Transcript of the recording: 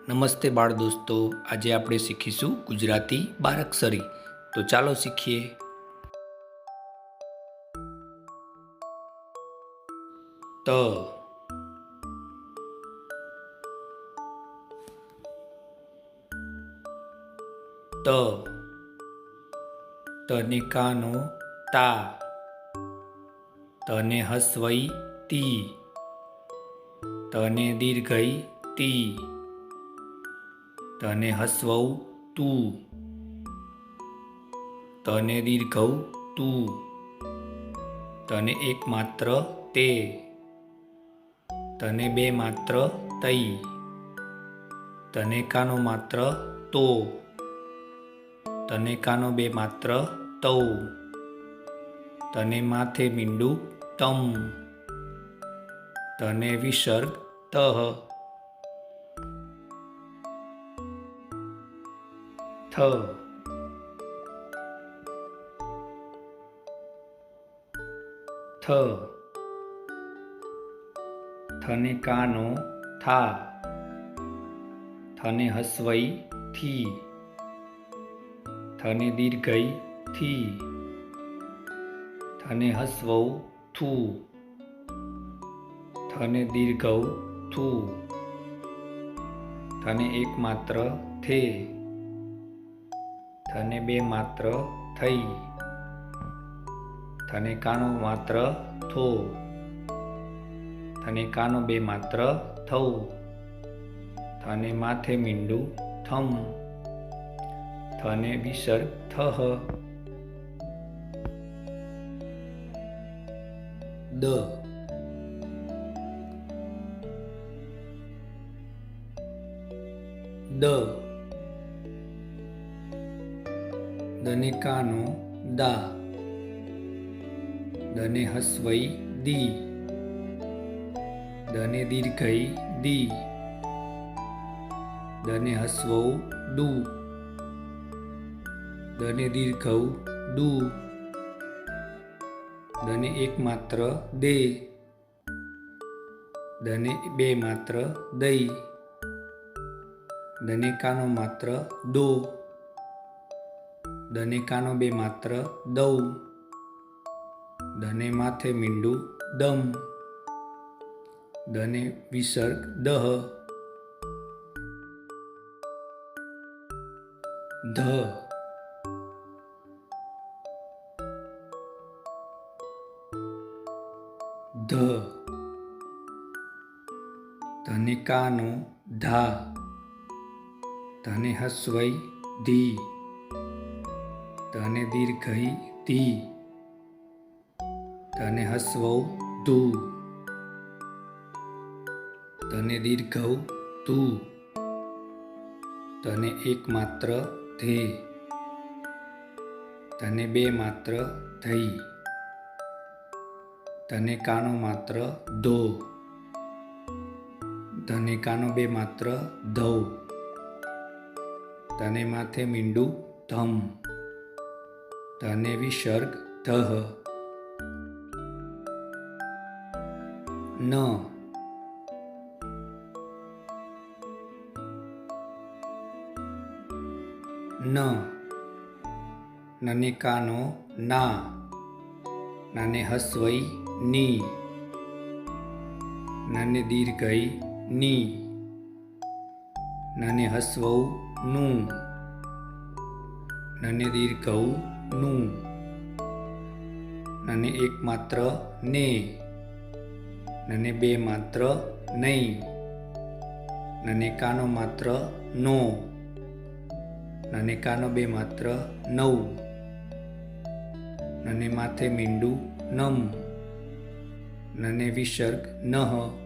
નમસ્તે બાળ દોસ્તો, આજે આપણે શીખીશું ગુજરાતી બારાક્ષરી. તો ચાલો શીખીએ. ત ત તને કાનો તા, તને હસવઈ તી, તને દીર્ઘઈ તી, તને હસવઉ તું, તને દીર્ઘઉ તું, તને એક માત્ર તે, તને બે માત્ર તઈ, તને કાનો માત્ર તો, તને કાનો બે માત્ર તૌ, તને માથે મીંડું તમ, તને વિસર્ગ તહ. થ થ થને કાનો થા, થને હસવઈ થી, થને દીર્ઘઈ થી, થને હસવઉ થું, થને દીર્ઘઉ થું, થને એક માત્ર થે, થને બે માત્ર થઈ, થને કાનો માત્ર થો, થને કાનો બે માત્ર થૌ, થને માથે મીંડું થમ, થને વિસર્ગ થહ. દ દ દને કાનો દા, દને હસવઈ દી, દને દીર્ઘઈ દી, દને હસવઉ દુ, દને દીર્ઘઉ દુ, દને એક માત્ર દે, દને બે માત્ર દઈ, દને કાનો માત્ર દો, દને કાનો બે માત્ર દઉ, દને માથે મીંડું દમ, દને વિસર્ગ દહ. ધ ધ ધને કાનો ધા, ધને હસવઈ ધી, ધને દીર્ઘઈ ધી, ધને હસવઉ ધુ, ધને દીર્ઘઉ તું, ધને એક માત્ર ધે, ધને બે માત્ર થઈ, ધને કાનો માત્ર ધો, ધને કાનો બે માત્ર ધૌ, ધને માથે મીંડું ધમ, ધને વિસર્ગ ધહ. ન ન નને કાનો ના, નાને હસવઈ ની, નાને દીર્ઘઈ ની, નાને હસવઉ નું, નાને દીર્ઘઉ નું, નાને એક માત્ર ને, નાને બે માત્ર નહીં, નાને કાનો માત્ર નો, નાને કાનો બે માત્ર નવ, નાને માથે મીંડું નમ, નાને વિસર્ગ નહ.